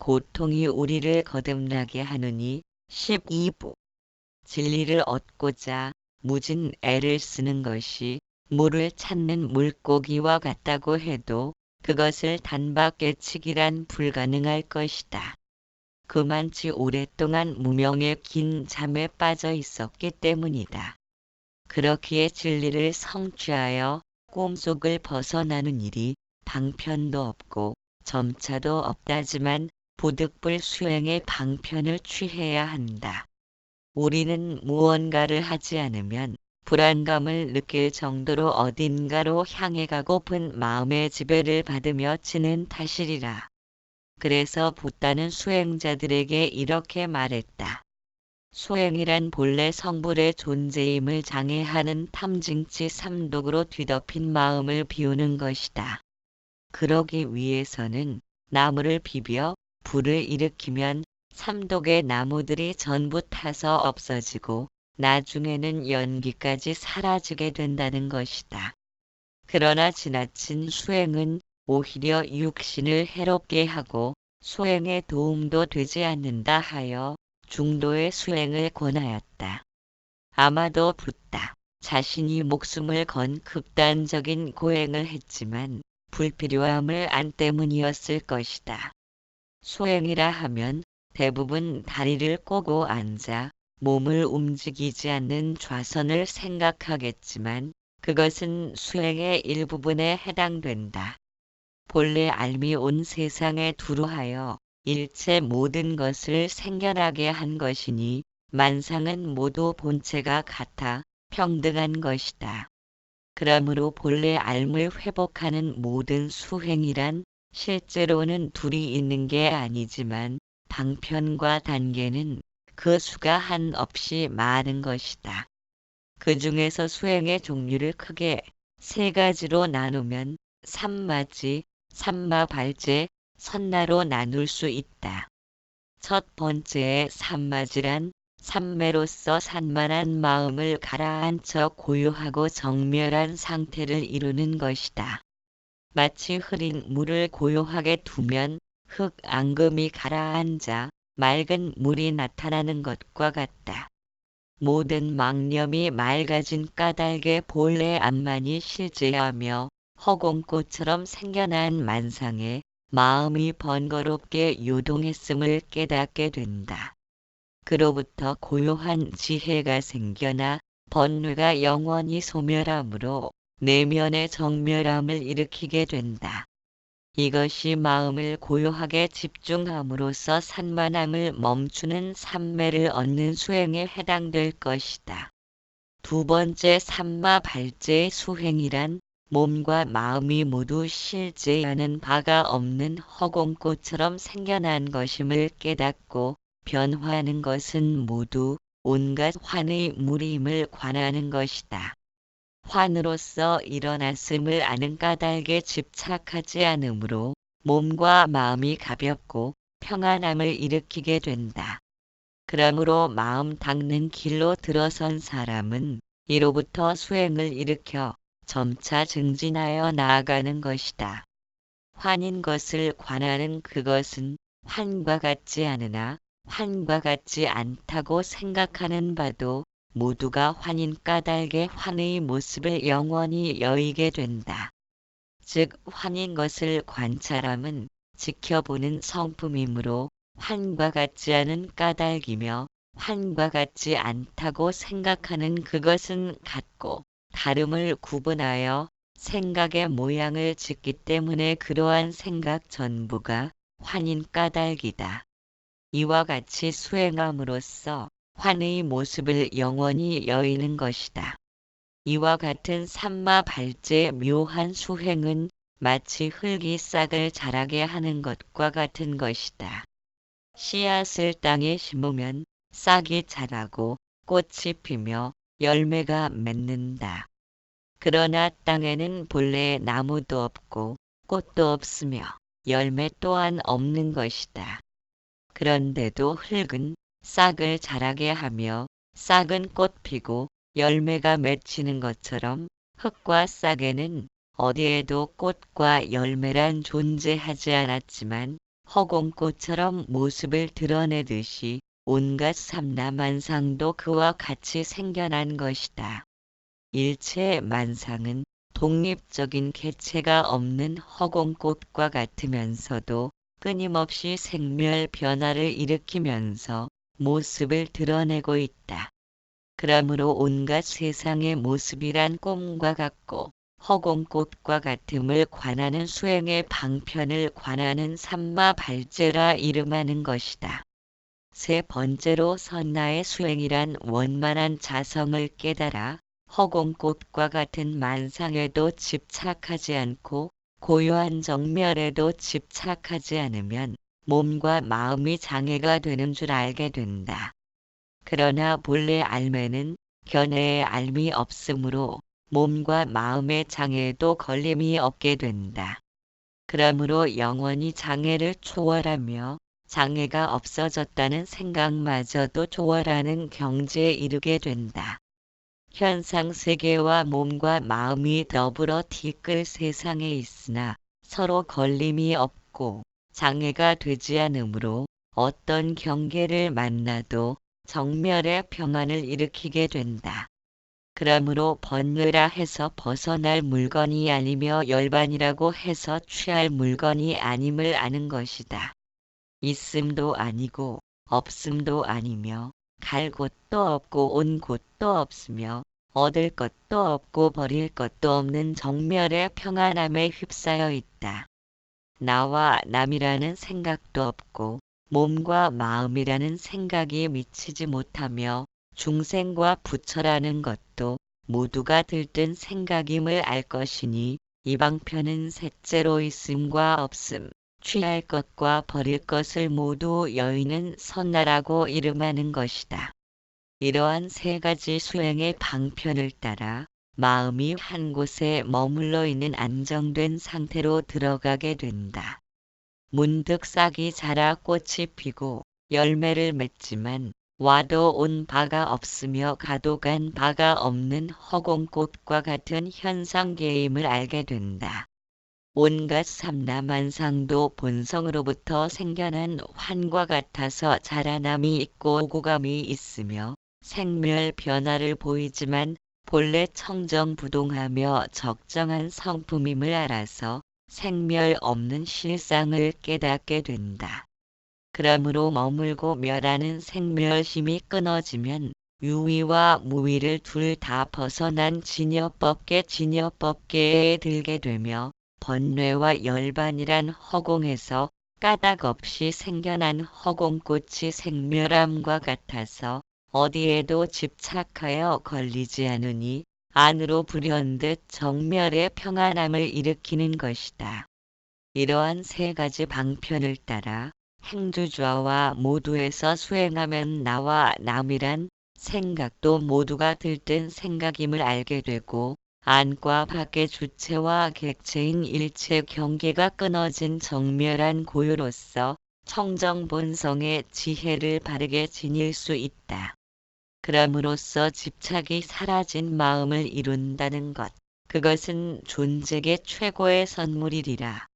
고통이 우리를 거듭나게 하느니 12부. 진리를 얻고자 무진 애를 쓰는 것이 물을 찾는 물고기와 같다고 해도 그것을 단박 깨치기란 불가능할 것이다. 그만치 오랫동안 무명의 긴 잠에 빠져 있었기 때문이다. 그렇기에 진리를 성취하여 꿈속을 벗어나는 일이 방편도 없고 점차도 없다지만 부득불 수행의 방편을 취해야 한다. 우리는 무언가를 하지 않으면 불안감을 느낄 정도로 어딘가로 향해 가고픈 마음의 지배를 받으며 지는 탓이리라. 그래서 붓다는 수행자들에게 이렇게 말했다. 수행이란 본래 성불의 존재임을 장애하는 탐증치 삼독으로 뒤덮인 마음을 비우는 것이다. 그러기 위해서는 나무를 비벼 불을 일으키면 삼독의 나무들이 전부 타서 없어지고 나중에는 연기까지 사라지게 된다는 것이다. 그러나 지나친 수행은 오히려 육신을 해롭게 하고 수행에 도움도 되지 않는다 하여 중도의 수행을 권하였다. 아마도 붓다 자신이 목숨을 건 극단적인 고행을 했지만 불필요함을 안 때문이었을 것이다. 수행이라 하면 대부분 다리를 꼬고 앉아 몸을 움직이지 않는 좌선을 생각하겠지만 그것은 수행의 일부분에 해당된다. 본래 알미 온 세상에 두루하여 일체 모든 것을 생겨나게 한 것이니 만상은 모두 본체가 같아 평등한 것이다. 그러므로 본래 알을 회복하는 모든 수행이란 실제로는 둘이 있는 게 아니지만 방편과 단계는 그 수가 한없이 많은 것이다. 그 중에서 수행의 종류를 크게 세 가지로 나누면 삼마지, 삼마발제, 선나로 나눌 수 있다. 첫 번째의 삼마지란 삼매로서 산만한 마음을 가라앉혀 고요하고 정멸한 상태를 이루는 것이다. 마치 흐린 물을 고요하게 두면 흙 앙금이 가라앉아 맑은 물이 나타나는 것과 같다. 모든 망념이 맑아진 까닭의 본래 암만이 실제하며 허공꽃처럼 생겨난 만상에 마음이 번거롭게 요동했음을 깨닫게 된다. 그로부터 고요한 지혜가 생겨나 번뇌가 영원히 소멸하므로 내면의 정멸함을 일으키게 된다. 이것이 마음을 고요하게 집중함으로써 산만함을 멈추는 삼매를 얻는 수행에 해당될 것이다. 두 번째 삼마발제의 수행이란 몸과 마음이 모두 실제하는 바가 없는 허공꽃처럼 생겨난 것임을 깨닫고 변화하는 것은 모두 온갖 환의 무리임을 관하는 것이다. 환으로서 일어났음을 아는 까닭에 집착하지 않으므로 몸과 마음이 가볍고 평안함을 일으키게 된다. 그러므로 마음 닦는 길로 들어선 사람은 이로부터 수행을 일으켜 점차 증진하여 나아가는 것이다. 환인 것을 관하는 그것은 환과 같지 않으나 환과 같지 않다고 생각하는 바도 모두가 환인 까닭의 환의 모습을 영원히 여의게 된다. 즉 환인 것을 관찰함은 지켜보는 성품이므로 환과 같지 않은 까닭이며 환과 같지 않다고 생각하는 그것은 같고 다름을 구분하여 생각의 모양을 짓기 때문에 그러한 생각 전부가 환인 까닭이다. 이와 같이 수행함으로써 환의 모습을 영원히 여의는 것이다. 이와 같은 삼마발제의 묘한 수행은 마치 흙이 싹을 자라게 하는 것과 같은 것이다. 씨앗을 땅에 심으면 싹이 자라고 꽃이 피며 열매가 맺는다. 그러나 땅에는 본래 나무도 없고 꽃도 없으며 열매 또한 없는 것이다. 그런데도 흙은 싹을 자라게 하며 싹은 꽃 피고 열매가 맺히는 것처럼 흙과 싹에는 어디에도 꽃과 열매란 존재하지 않았지만 허공꽃처럼 모습을 드러내듯이 온갖 삼라만상도 그와 같이 생겨난 것이다. 일체 만상은 독립적인 객체가 없는 허공꽃과 같으면서도 끊임없이 생멸 변화를 일으키면서 모습을 드러내고 있다. 그러므로 온갖 세상의 모습이란 꿈과 같고 허공꽃과 같음을 관하는 수행의 방편을 관하는 삼마발제라 이름하는 것이다. 세 번째로 선나의 수행이란 원만한 자성을 깨달아 허공꽃과 같은 만상에도 집착하지 않고 고요한 정멸에도 집착하지 않으면 몸과 마음이 장애가 되는 줄 알게 된다. 그러나 본래 알매는 견해의 알미 없으므로 몸과 마음의 장애에도 걸림이 없게 된다. 그러므로 영원히 장애를 초월하며 장애가 없어졌다는 생각마저도 초월하는 경지에 이르게 된다. 현상세계와 몸과 마음이 더불어 뒤끌 세상에 있으나 서로 걸림이 없고 장애가 되지 않으므로 어떤 경계를 만나도 정멸의 평안을 일으키게 된다. 그러므로 번뇌라 해서 벗어날 물건이 아니며 열반이라고 해서 취할 물건이 아님을 아는 것이다. 있음도 아니고 없음도 아니며 갈 곳도 없고 온 곳도 없으며 얻을 것도 없고 버릴 것도 없는 정멸의 평안함에 휩싸여 있다. 나와 남이라는 생각도 없고 몸과 마음이라는 생각이 미치지 못하며 중생과 부처라는 것도 모두가 들뜬 생각임을 알 것이니 이 방편은 셋째로 있음과 없음, 취할 것과 버릴 것을 모두 여의는 선나라고 이름하는 것이다. 이러한 세 가지 수행의 방편을 따라 마음이 한 곳에 머물러 있는 안정된 상태로 들어가게 된다. 문득 싹이 자라 꽃이 피고 열매를 맺지만 와도 온 바가 없으며 가도 간 바가 없는 허공꽃과 같은 현상계임을 알게 된다. 온갖 삼라만상도 본성으로부터 생겨난 환과 같아서 자라남이 있고 오고감이 있으며 생멸 변화를 보이지만 본래 청정부동하며 적정한 성품임을 알아서 생멸 없는 실상을 깨닫게 된다. 그러므로 머물고 멸하는 생멸심이 끊어지면 유위와 무위를 둘 다 벗어난 진여법계에 들게 되며 번뇌와 열반이란 허공에서 까닭 없이 생겨난 허공꽃이 생멸함과 같아서 어디에도 집착하여 걸리지 않으니 안으로 불현듯 정멸의 평안함을 일으키는 것이다. 이러한 세 가지 방편을 따라 행주좌와 모두에서 수행하면 나와 남이란 생각도 모두가 들뜬 생각임을 알게 되고 안과 밖의 주체와 객체인 일체 경계가 끊어진 정멸한 고유로서 청정본성의 지혜를 바르게 지닐 수 있다. 그럼으로써 집착이 사라진 마음을 이룬다는 것, 그것은 존재계 최고의 선물이리라.